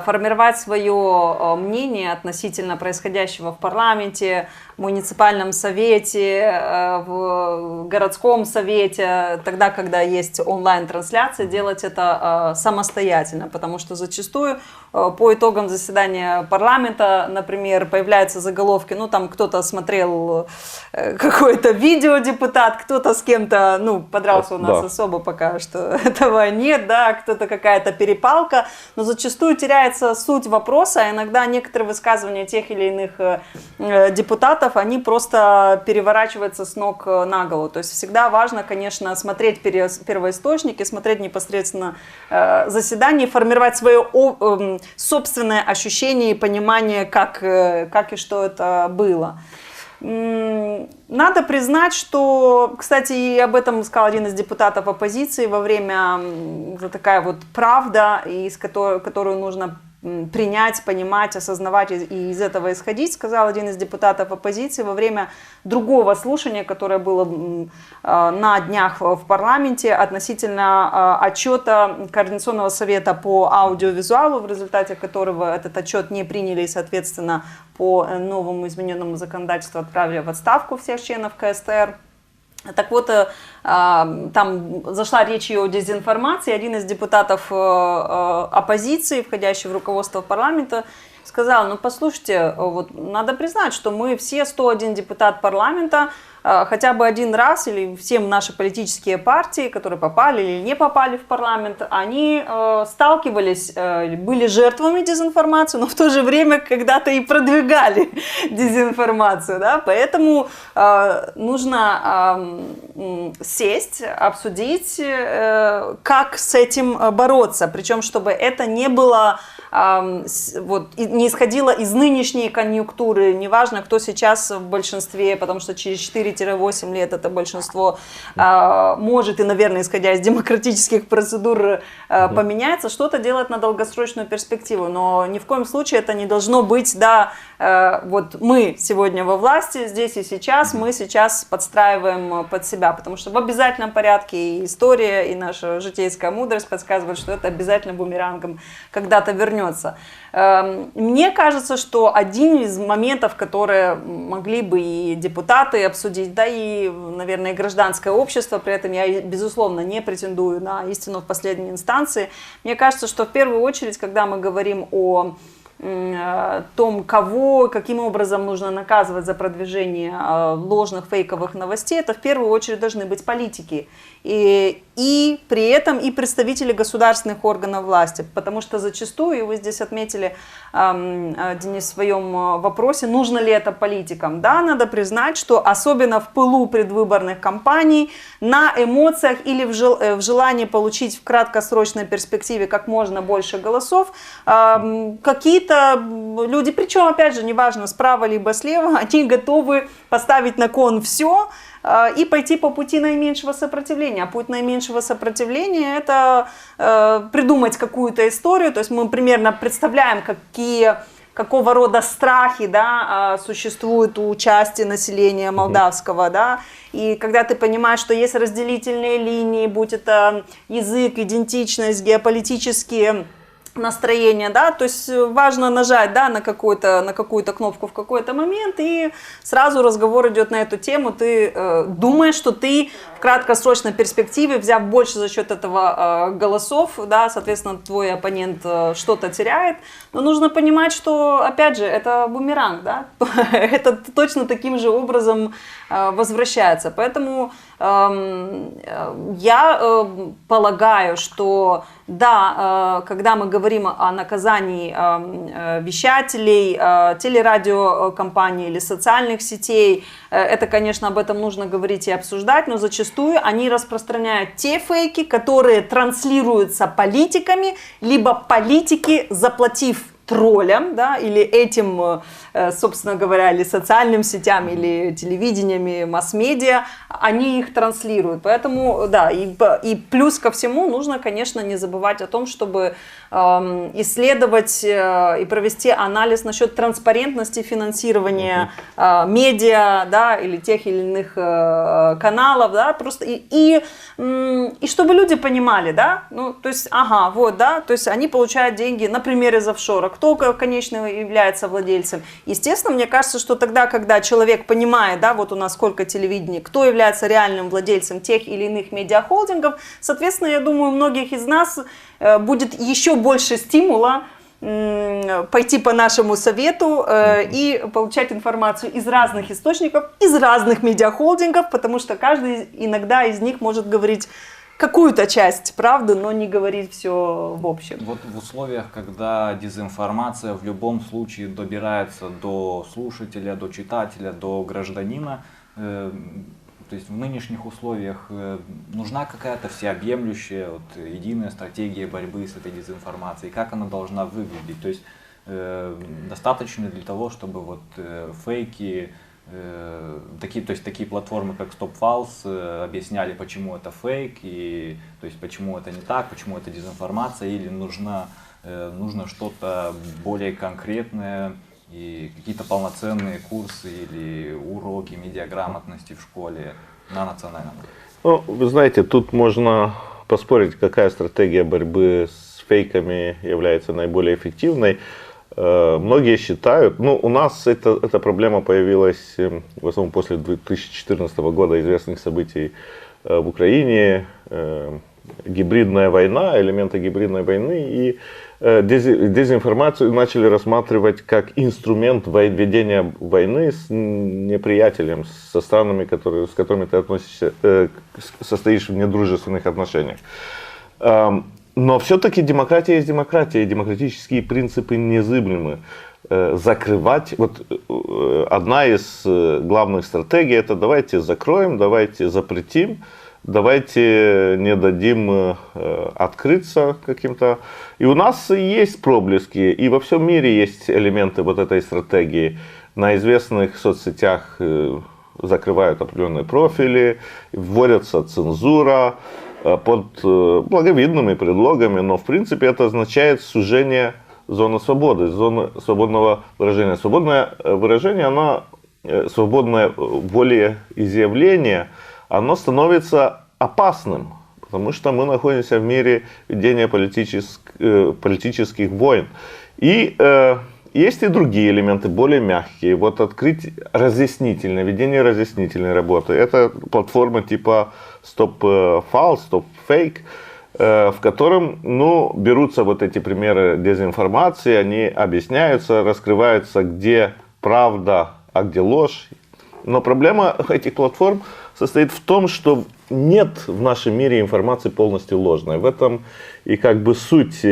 формировать свое мнение относительно происходящего в парламенте, в муниципальном совете, в городском совете, тогда, когда есть онлайн-трансляция, делать это самостоятельно, потому что зачастую по итогам заседания парламента, например, появляются заголовки, там кто-то смотрел какое-то видео депутат, кто-то с кем-то, подрался у нас особо пока что этого нет, да, кто-то какая-то перепалка, но зачастую теряется суть вопроса, а иногда некоторые высказывания тех или иных депутатов, они просто переворачиваются с ног на голову. То есть всегда важно, конечно, смотреть первоисточники, смотреть непосредственно заседание, формировать свое собственное ощущение и понимание, как и что это было. Надо признать, что, кстати, и об этом сказал один из депутатов оппозиции во время, такая вот правда, которую нужно принять, понимать, осознавать и из этого исходить, сказал один из депутатов оппозиции во время другого слушания, которое было на днях в парламенте относительно отчета Координационного совета по аудиовизуалу, в результате которого этот отчет не приняли и, соответственно, по новому измененному законодательству отправили в отставку всех членов КСТР. Так вот, там зашла речь и о дезинформации. Один из депутатов оппозиции, входящий в руководство парламента, сказал, послушайте, надо признать, что мы все 101 депутат парламента хотя бы один раз, или все наши политические партии, которые попали или не попали в парламент, они сталкивались, были жертвами дезинформации, но в то же время когда-то и продвигали дезинформацию. Да? Поэтому нужно сесть, обсудить, как с этим бороться. Причем, чтобы это не было... не исходило из нынешней конъюнктуры, неважно, кто сейчас в большинстве, потому что через 4-8 лет это большинство может и, наверное, исходя из демократических процедур, поменяется, что-то делать на долгосрочную перспективу, но ни в коем случае это не должно быть, мы сегодня во власти, здесь и сейчас, мы сейчас подстраиваем под себя, потому что в обязательном порядке и история, и наша житейская мудрость подсказывает, что это обязательно бумерангом когда-то вернется. Мне кажется, что один из моментов, которые могли бы и депутаты обсудить, да и, наверное, и гражданское общество, при этом я, безусловно, не претендую на истину в последней инстанции, мне кажется, что в первую очередь, когда мы говорим о том, кого, каким образом нужно наказывать за продвижение ложных, фейковых новостей, это в первую очередь должны быть политики. И при этом и представители государственных органов власти, потому что зачастую, и вы здесь отметили, Денис, в своем вопросе, нужно ли это политикам. Да, надо признать, что особенно в пылу предвыборных кампаний, на эмоциях или в желании получить в краткосрочной перспективе как можно больше голосов, какие-то люди, причем, опять же, неважно, справа либо слева, они готовы поставить на кон все, и пойти по пути наименьшего сопротивления. А путь наименьшего сопротивления – это придумать какую-то историю. То есть мы примерно представляем, какие какого рода страхи, да, существуют у части населения молдавского, да, и когда ты понимаешь, что есть разделительные линии, будь это язык, идентичность, геополитические настроение, да, то есть важно нажать, да, на какую-то кнопку в какой-то момент, и сразу разговор идет на эту тему, ты думаешь, что ты в краткосрочной перспективе, взяв больше за счет этого голосов, да, соответственно, твой оппонент что-то теряет, но нужно понимать, что, опять же, это бумеранг, да, это точно таким же образом возвращается, поэтому я полагаю, что да, когда мы говорим о наказании вещателей, телерадиокомпаний или социальных сетей, это, конечно, об этом нужно говорить и обсуждать, но зачастую они распространяют те фейки, которые транслируются политиками, либо политики, заплатив троллям, да, или этим, собственно говоря, или социальным сетям, или телевидениями, масс-медиа, они их транслируют. Поэтому, да, и плюс ко всему нужно, конечно, не забывать о том, чтобы исследовать и провести анализ насчет транспарентности финансирования медиа, да, или тех или иных каналов, да, просто и чтобы люди понимали, да, ну, то есть, ага, вот, да, то есть они получают деньги, например, из офшора, кто, конечно, является владельцем. Естественно, мне кажется, что тогда, когда человек понимает, да, вот у нас сколько телевидений, кто является реальным владельцем тех или иных медиахолдингов, соответственно, я думаю, у многих из нас будет еще больше стимула пойти по нашему совету и получать информацию из разных источников, из разных медиахолдингов, потому что каждый иногда из них может говорить какую-то часть правды, но не говорить все в общем. Вот в условиях, когда дезинформация в любом случае добирается до слушателя, до читателя, до гражданина, то есть в нынешних условиях нужна какая-то всеобъемлющая, вот, единая стратегия борьбы с этой дезинформацией, как она должна выглядеть. То есть достаточно для того, чтобы вот фейки, такие платформы, как StopFalse, объясняли, почему это фейк, и, то есть почему это не так, почему это дезинформация, или нужно что-то более конкретное, и какие-то полноценные курсы или уроки медиаграмотности в школе на национальном уровне. Ну, вы знаете, тут можно поспорить, какая стратегия борьбы с фейками является наиболее эффективной. Многие считают, ну, у нас эта проблема появилась в основном после 2014 года, известных событий в Украине, гибридная война, элементы гибридной войны, и дезинформацию начали рассматривать как инструмент ведения войны с неприятелем, со странами, с которыми ты относишься, состоишь в недружественных отношениях. Но все-таки демократия есть демократия, и демократические принципы незыблемы. Закрывать, вот одна из главных стратегий — это давайте закроем, давайте запретим, давайте не дадим открыться каким-то. И у нас есть проблески, и во всем мире есть элементы вот этой стратегии. На известных соцсетях закрывают определенные профили, вводится цензура под благовидными предлогами, но в принципе это означает сужение зоны свободы, зоны свободного выражения. Свободное выражение, свободное волеизъявление, оно становится опасным, потому что мы находимся в мире ведения политических войн. И есть и другие элементы, более мягкие. Вот открыть разъяснительное, ведение разъяснительной работы. Это платформа типа StopFalse, StopFake, в котором, берутся вот эти примеры дезинформации, они объясняются, раскрываются, где правда, а где ложь. Но проблема этих платформ состоит в том, что нет в нашем мире информации полностью ложной. В этом и суть,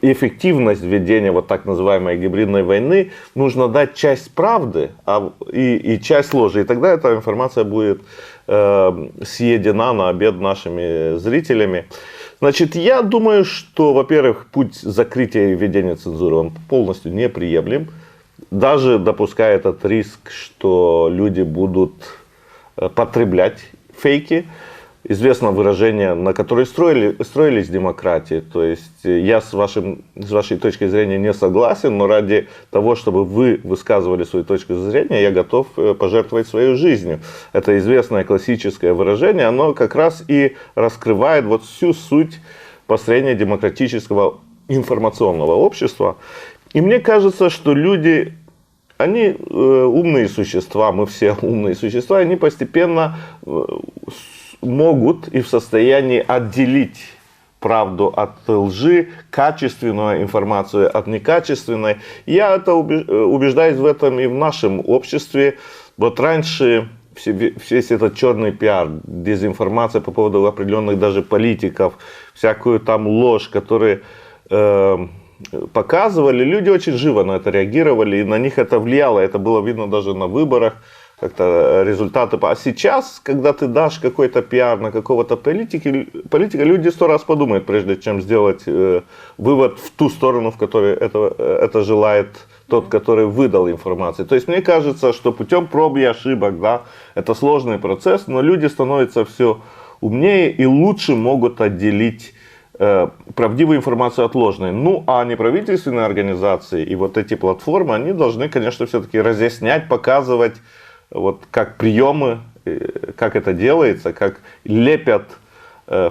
эффективность ведения вот так называемой гибридной войны. Нужно дать часть правды и часть ложи. И тогда эта информация будет съедена на обед нашими зрителями. Значит, я думаю, что, во-первых, путь закрытия и введения цензуры, он полностью неприемлем. Даже допуская этот риск, что люди будут потреблять фейки. известно выражение, на которое строились демократии. То есть я с вашей точки зрения не согласен, но ради того, чтобы вы высказывали свою точку зрения, я готов пожертвовать своей жизнью. Это известное классическое выражение, оно как раз и раскрывает вот всю суть построения демократического информационного общества. И мне кажется, что люди, они умные существа, мы все умные существа, они постепенно могут и в состоянии отделить правду от лжи, качественную информацию от некачественной. Я убеждаюсь в этом и в нашем обществе. Вот раньше весь этот черный пиар, дезинформация по поводу определенных даже политиков, всякую там ложь, которые показывали, люди очень живо на это реагировали, и на них это влияло. Это было видно даже на выборах, как-то результаты. А сейчас, когда ты дашь какой-то пиар на какого-то политика, люди 100 раз подумают, прежде чем сделать вывод в ту сторону, в которой это желает тот, который выдал информацию. То есть мне кажется, что путем проб и ошибок, да, это сложный процесс, но люди становятся все умнее и лучше могут отделить правдивую информацию от ложной. Ну, а неправительственные организации и вот эти платформы, они должны, конечно, все-таки разъяснять, показывать, вот как приемы, как это делается, как лепят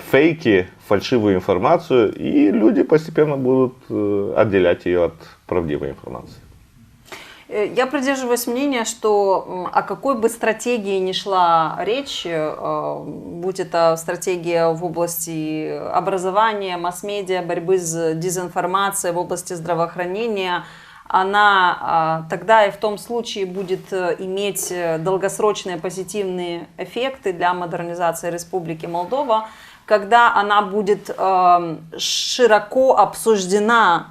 фейки, фальшивую информацию, и люди постепенно будут отделять ее от правдивой информации. Я придерживаюсь мнения, что о какой бы стратегии ни шла речь, будь это стратегия в области образования, масс-медиа, борьбы с дезинформацией, в области здравоохранения, она тогда и в том случае будет иметь долгосрочные позитивные эффекты для модернизации Республики Молдова, когда она будет широко обсуждена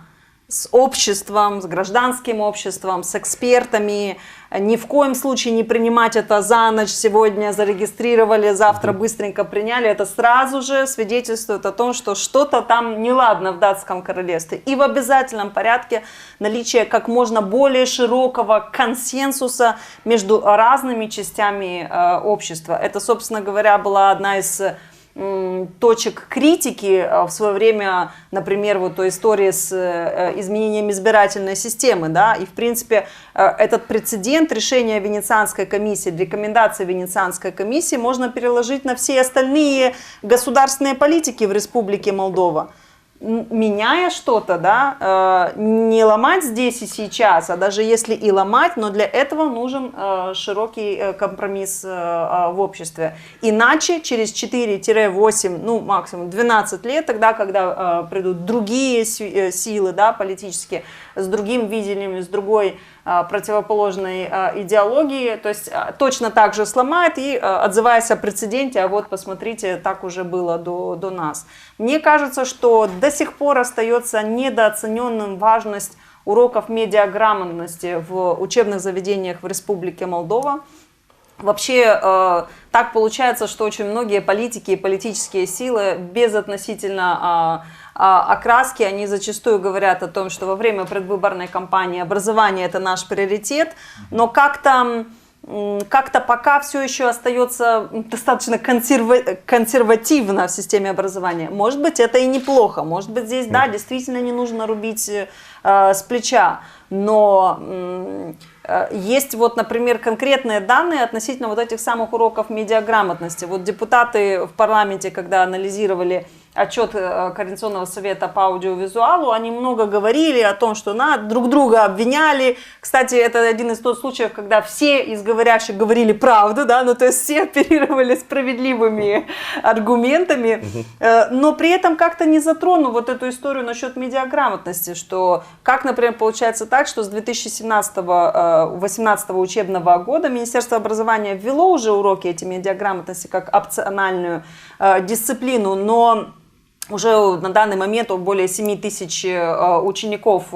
с обществом, с гражданским обществом, с экспертами. Ни в коем случае не принимать это за ночь, сегодня зарегистрировали, завтра быстренько приняли. Это сразу же свидетельствует о том, что что-то там неладно в датском королевстве. И в обязательном порядке наличие как можно более широкого консенсуса между разными частями общества. Это, собственно говоря, была одна из точек критики в свое время, например, вот той истории с изменением избирательной системы, да, и в принципе этот прецедент решения Венецианской комиссии, рекомендации Венецианской комиссии можно переложить на все остальные государственные политики в Республике Молдова. Меняя что-то, да, не ломать здесь и сейчас, а даже если и ломать, но для этого нужен широкий компромисс в обществе. Иначе через 4-8, ну максимум 12 лет, тогда, когда придут другие силы, да, политические, с другим видением, с другой противоположной идеологии, то есть точно так же сломает и отзываясь о прецеденте, а вот посмотрите, так уже было до нас. Мне кажется, что до сих пор остается недооцененным важность уроков медиаграмотности в учебных заведениях в Республике Молдова. Вообще так получается, что очень многие политики и политические силы безотносительно окраски, они зачастую говорят о том, что во время предвыборной кампании образование – это наш приоритет, но как-то пока все еще остается достаточно консервативно в системе образования. Может быть, это и неплохо, может быть, здесь, да, действительно не нужно рубить с плеча, но есть вот, например, конкретные данные относительно вот этих самых уроков медиаграмотности. Вот депутаты в парламенте, когда анализировали отчет Координационного совета по аудиовизуалу, они много говорили о том, что друг друга обвиняли. Кстати, это один из тот случаев, когда все из говорящих говорили правду, да, ну то есть все оперировали справедливыми аргументами, но при этом как-то не затронул вот эту историю насчет медиаграмотности, что как, например, получается так, что с 2017-2018 учебного года Министерство образования ввело уже уроки эти медиаграмотности как опциональную дисциплину, но уже на данный момент более 7 тысяч учеников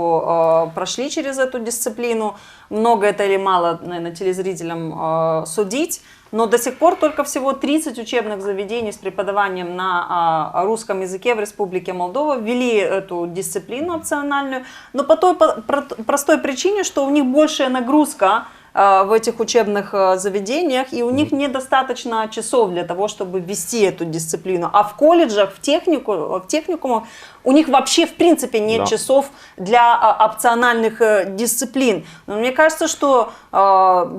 прошли через эту дисциплину. Много это или мало, наверное, телезрителям судить. Но до сих пор только всего 30 учебных заведений с преподаванием на русском языке в Республике Молдова ввели эту дисциплину опциональную. Но по той простой причине, что у них большая нагрузка в этих учебных заведениях, и у них недостаточно часов для того, чтобы вести эту дисциплину. А в колледжах, в техникумах у них вообще в принципе нет часов для опциональных дисциплин. Но мне кажется, что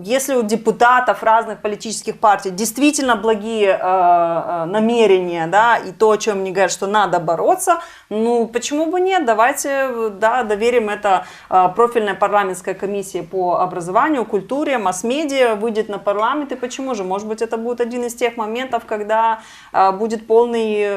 если у депутатов разных политических партий действительно благие намерения, да, и то, о чем мне говорят, что надо бороться, ну почему бы нет? Давайте, да, доверим это профильной парламентской комиссии по образованию, культуре, масс-медиа, выйдет на парламент, и почему же? Может быть, это будет один из тех моментов, когда будет полный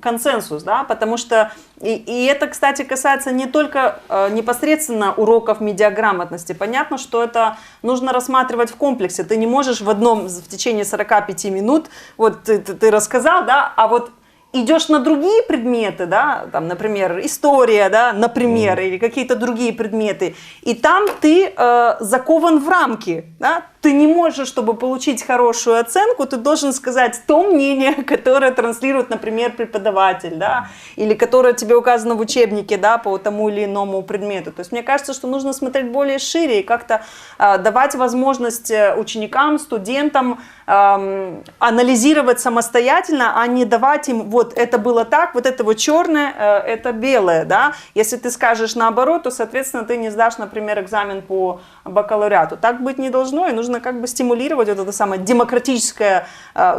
консенсус, да, потому что, и это, кстати, касается не только непосредственно уроков медиаграмотности. Понятно, что это нужно рассматривать в комплексе. Ты не можешь в течение 45 минут, вот ты рассказал, да, а вот идешь на другие предметы, да, там, например, история, да, например, или какие-то другие предметы, и там ты закован в рамки, да, ты не можешь, чтобы получить хорошую оценку, ты должен сказать то мнение, которое транслирует, например, преподаватель, да, или которое тебе указано в учебнике, да, по тому или иному предмету. То есть мне кажется, что нужно смотреть более шире и как-то давать возможность ученикам, студентам анализировать самостоятельно, а не давать им вот это было так, вот это вот черное, это белое, да. Если ты скажешь наоборот, то, соответственно, ты не сдашь, например, экзамен по бакалавриату. Так быть не должно, и нужно как бы стимулировать вот это самое демократическое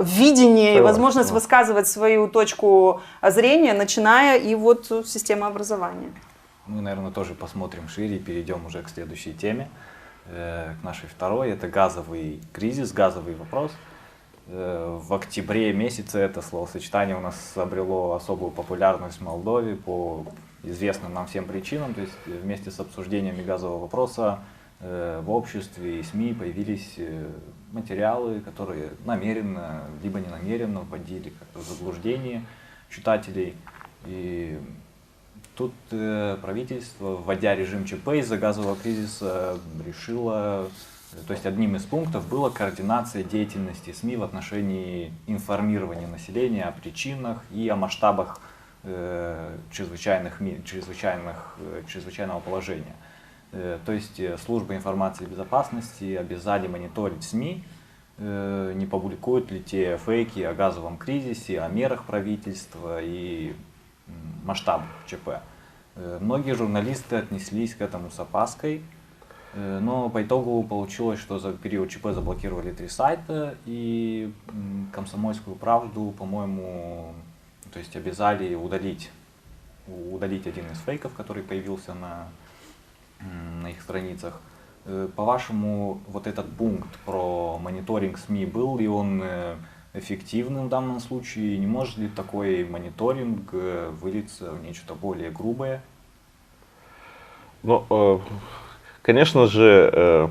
видение и возможность высказывать свою точку зрения, начиная и вот с системы образования. Мы, наверное, тоже посмотрим шире и перейдем уже к следующей теме, к нашей второй. Это газовый кризис, газовый вопрос. В октябре месяце это словосочетание у нас обрело особую популярность в Молдове по известным нам всем причинам. То есть вместе с обсуждениями газового вопроса в обществе и СМИ появились материалы, которые намеренно, либо ненамеренно вводили как-то в заблуждение читателей. И тут правительство, вводя режим ЧП из-за газового кризиса, решило, то есть одним из пунктов была координация деятельности СМИ в отношении информирования населения о причинах и о масштабах чрезвычайного положения. То есть служба информации и безопасности обязали мониторить СМИ, не публикуют ли те фейки о газовом кризисе, о мерах правительства и масштабах ЧП. Многие журналисты отнеслись к этому с опаской, но по итогу получилось, что за период ЧП заблокировали 3 сайта, и «Комсомольскую правду», по-моему, то есть обязали удалить один из фейков, который появился на их страницах. По-вашему, вот этот пункт про мониторинг СМИ, был ли он эффективным в данном случае? Не может ли такой мониторинг вылиться в нечто более грубое? Ну, конечно же,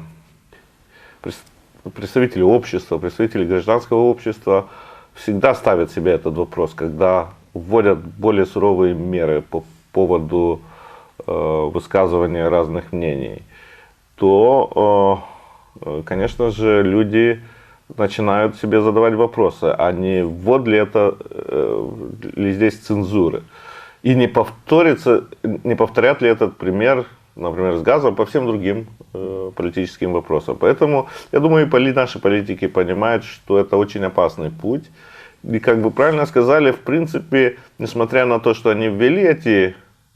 представители общества, представители гражданского общества всегда ставят себе этот вопрос, когда вводят более суровые меры по поводу высказывания разных мнений, то, конечно же, люди начинают себе задавать вопросы, а не ввод ли это ли здесь цензуры? И не повторят ли этот пример, например, с газом по всем другим политическим вопросам. Поэтому, я думаю, и наши политики понимают, что это очень опасный путь. И, как вы правильно сказали, в принципе, несмотря на то, что они ввели эти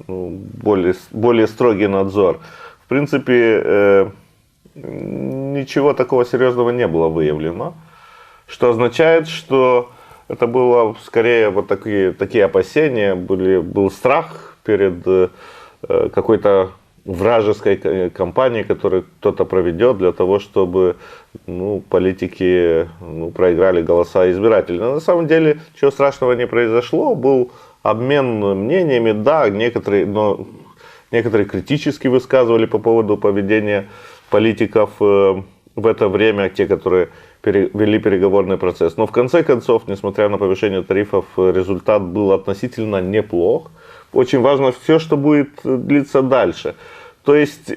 более строгий надзор, в принципе, ничего такого серьезного не было выявлено, что означает, что это было скорее вот такие опасения, был страх перед какой-то вражеской кампанией, которую кто-то проведет для того, чтобы политики проиграли голоса избирателей. Но на самом деле ничего страшного не произошло, был обмен мнениями, да, некоторые критически высказывали по поводу поведения политиков в это время, те, которые вели переговорный процесс. Но в конце концов, несмотря на повышение тарифов, результат был относительно неплох. Очень важно все, что будет длиться дальше. То есть,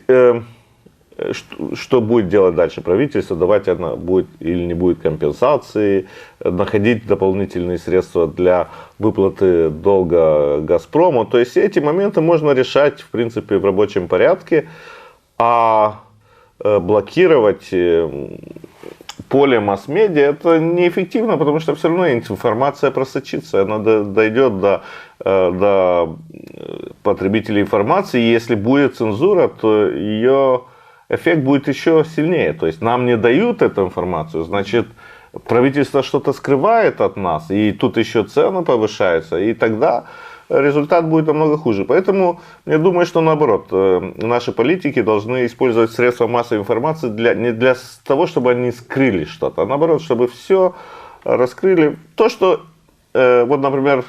что будет делать дальше правительство, давать она будет или не будет компенсации, находить дополнительные средства для выплаты долга «Газпрому». То есть эти моменты можно решать, в принципе, в рабочем порядке. А блокировать поле масс-медиа, это неэффективно, потому что все равно информация просочится, она дойдет до потребителей информации, и если будет цензура, то ее эффект будет еще сильнее. То есть нам не дают эту информацию, значит, правительство что-то скрывает от нас, и тут еще цены повышаются, и тогда результат будет намного хуже. Поэтому я думаю, что наоборот, наши политики должны использовать средства массовой информации не для того, чтобы они скрыли что-то, а наоборот, чтобы все раскрыли. То, что, вот, например,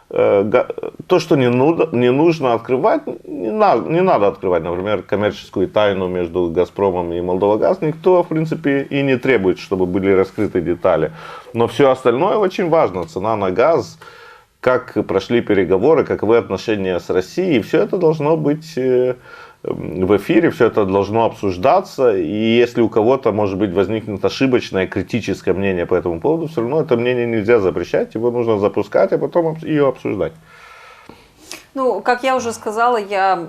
то, что не нужно открывать, не надо открывать, например, коммерческую тайну между «Газпромом» и «Молдовагаз». Никто, в принципе, и не требует, чтобы были раскрыты детали. Но все остальное очень важно. Цена на газ, как прошли переговоры, каковы отношения с Россией. Все это должно быть в эфире, все это должно обсуждаться. И если у кого-то, может быть, возникнет ошибочное, критическое мнение по этому поводу, все равно это мнение нельзя запрещать, его нужно запускать, а потом ее обсуждать. Ну, как я уже сказала, я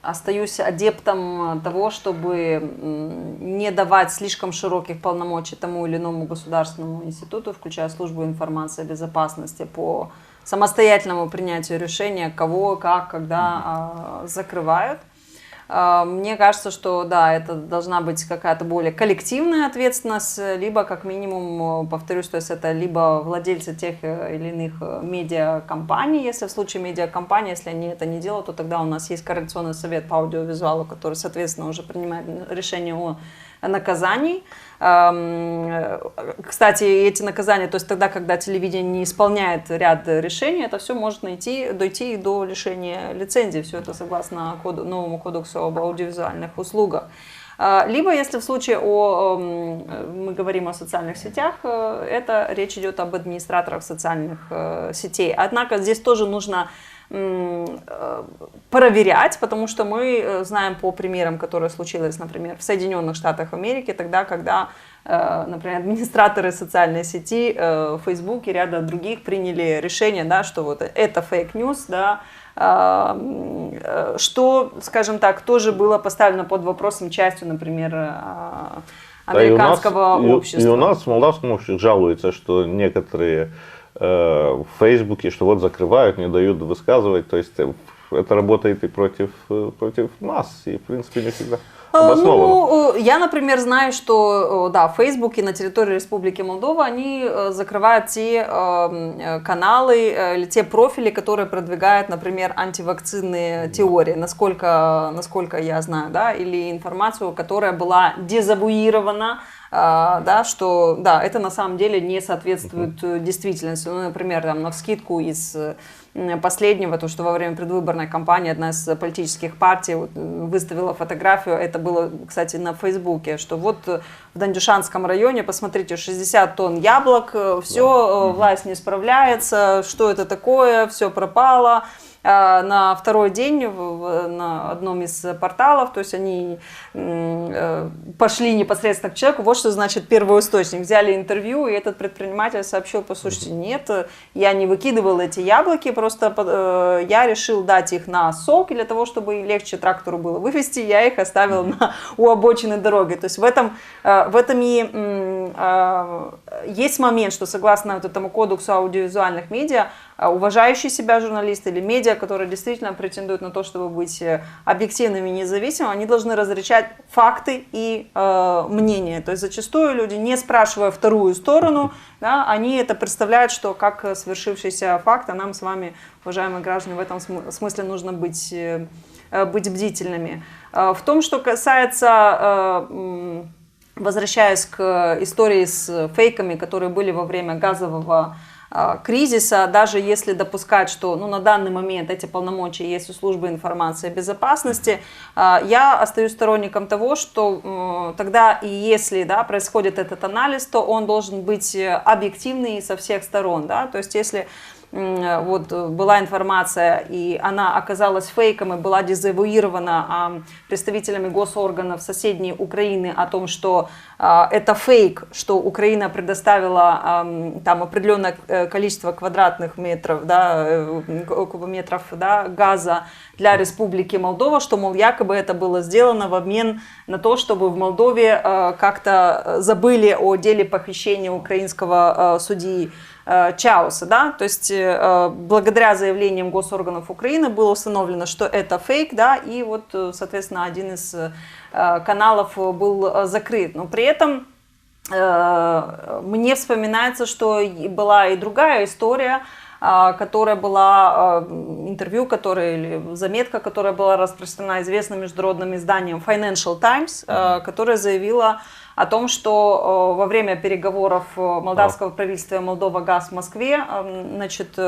остаюсь адептом того, чтобы не давать слишком широких полномочий тому или иному государственному институту, включая службу информации и безопасности, по самостоятельному принятию решения, кого, как, когда закрывают. Мне кажется, что да, это должна быть какая-то более коллективная ответственность, либо как минимум, повторюсь, то есть это либо владельцы тех или иных медиакомпаний, если в случае медиакомпании, если они это не делают, то тогда у нас есть Координационный совет по аудиовизуалу, который, соответственно, уже принимает решение о наказаний. Кстати, эти наказания, то есть тогда, когда телевидение не исполняет ряд решений, это все может дойти и до лишения лицензии. Все это согласно новому кодексу об аудиовизуальных услугах. Либо, если в случае мы говорим о социальных сетях, это речь идет об администраторах социальных сетей. Однако здесь тоже нужно проверять, потому что мы знаем по примерам, которые случились, например, в Соединенных Штатах Америки, тогда, когда, например, администраторы социальной сети Facebook и ряда других приняли решение, да, что вот это фейк-ньюс, да, что, скажем так, тоже было поставлено под вопросом частью, например, американского общества. И у нас в молдавском обществе жалуются, что некоторые в Фейсбуке, что вот закрывают, не дают высказывать, то есть это работает и против нас, и в принципе не всегда обосновано. Ну, я, например, знаю, что да, в Фейсбуке на территории Республики Молдова они закрывают те каналы или те профили, которые продвигают, например, антивакцинные теории, насколько я знаю, да, или информацию, которая была дезавуирована, да, что да, это на самом деле не соответствует действительности. Ну, например, там, навскидку из последнего, то, что во время предвыборной кампании одна из политических партий выставила фотографию, это было, кстати, на Фейсбуке, что вот в Дандюшанском районе, посмотрите, 60 тонн яблок, все, власть не справляется, что это такое, все пропало. На второй день на одном из порталов, то есть они пошли непосредственно к человеку, вот что значит первоисточник. Взяли интервью, и этот предприниматель сообщил: послушайте, нет, я не выкидывал эти яблоки, просто я решил дать их на сок, для того, чтобы легче трактору было вывезти, я их оставил у обочины дороги. То есть в этом и есть момент, что согласно вот этому кодексу аудиовизуальных медиа, уважающие себя журналисты или медиа, которые действительно претендуют на то, чтобы быть объективными и независимыми, они должны различать факты и мнения. То есть зачастую люди, не спрашивая вторую сторону, да, они это представляют, что как свершившийся факт, а нам с вами, уважаемые граждане, в этом смысле нужно быть бдительными. В том, что касается, возвращаясь к истории с фейками, которые были во время газового кризиса, даже если допускать, что на данный момент эти полномочия есть у службы информации и безопасности, я остаюсь сторонником того, что тогда и если происходит этот анализ, то он должен быть объективный со всех сторон. Да? То есть если вот была информация, и она оказалась фейком и была дезавуирована представителями госорганов соседней Украины о том, что это фейк, что Украина предоставила там определенное количество квадратных метров, да, кубометров, да, газа для Республики Молдова, что, мол, якобы это было сделано в обмен на то, чтобы в Молдове как-то забыли о деле похищения украинского судьи Чауса, да, то есть благодаря заявлениям госорганов Украины было установлено, что это фейк, да, и вот, соответственно, один из каналов был закрыт, но при этом мне вспоминается, что была и другая история, которая была, интервью, или заметка, которая была распространена известным международным изданием Financial Times, которая заявила о том, что во время переговоров молдавского правительства Молдова-Газ в Москве, значит,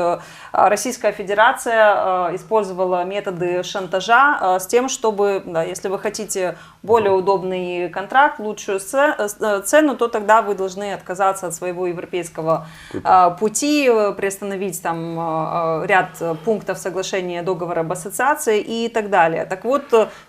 Российская Федерация использовала методы шантажа с тем, чтобы, да, если вы хотите более удобный контракт, лучшую цену, то тогда вы должны отказаться от своего европейского пути, приостановить там ряд пунктов соглашения договора об ассоциации и так далее. Так вот,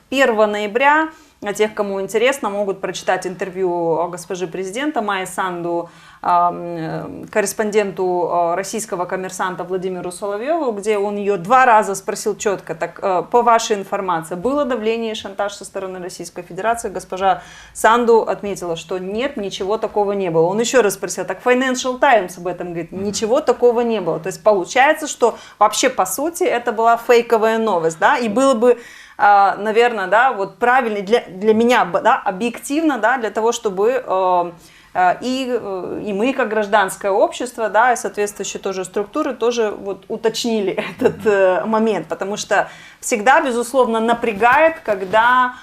1 ноября тех, кому интересно, могут прочитать интервью госпожи президента Майи Санду, корреспонденту российского коммерсанта Владимиру Соловьеву, где он ее 2 раза спросил четко, так, по вашей информации, было давление и шантаж со стороны Российской Федерации? Госпожа Санду отметила, что нет, ничего такого не было. Он еще раз спросил, так Financial Times об этом говорит, ничего такого не было. То есть получается, что вообще по сути это была фейковая новость, да, и было бы, наверное, да, вот правильно для меня, да, объективно, да, для того, чтобы и мы, как гражданское общество, да, и соответствующие тоже структуры, тоже вот уточнили этот момент, потому что всегда, безусловно, напрягает, когда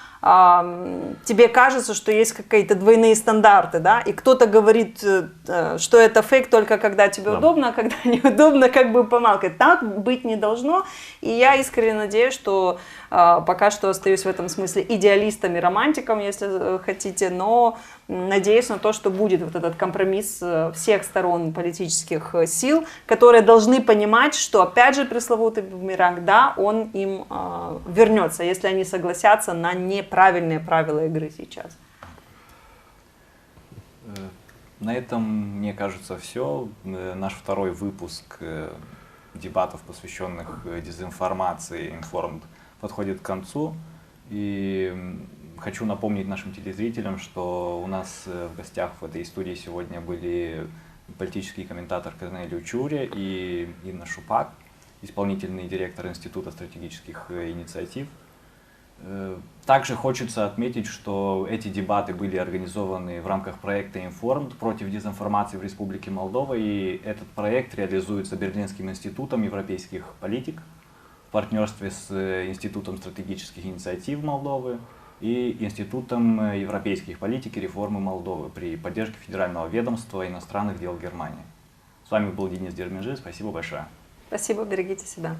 тебе кажется, что есть какие-то двойные стандарты, да, и кто-то говорит, что это фейк только когда тебе удобно, а когда неудобно, как бы помалкивать. Так быть не должно, и я искренне надеюсь, что пока что остаюсь в этом смысле идеалистом и романтиком, если хотите, но надеюсь на то, что будет вот этот компромисс всех сторон политических сил, которые должны понимать, что, опять же, пресловутый бумеранг, да, он им вернется, если они согласятся на неправильные правила игры сейчас. На этом, мне кажется, все. Наш второй выпуск дебатов, посвященных дезинформации, Informed, подходит к концу. И хочу напомнить нашим телезрителям, что у нас в гостях в этой студии сегодня были политический комментатор Корнелий Учуря и Инна Шупак, исполнительный директор Института стратегических инициатив. Также хочется отметить, что эти дебаты были организованы в рамках проекта Informed против дезинформации в Республике Молдова, и этот проект реализуется Берлинским институтом европейских политик в партнерстве с Институтом стратегических инициатив Молдовы и Институтом европейских политик и реформы Молдовы при поддержке Федерального ведомства иностранных дел Германии. С вами был Денис Дерменжи, спасибо большое. Спасибо, берегите себя.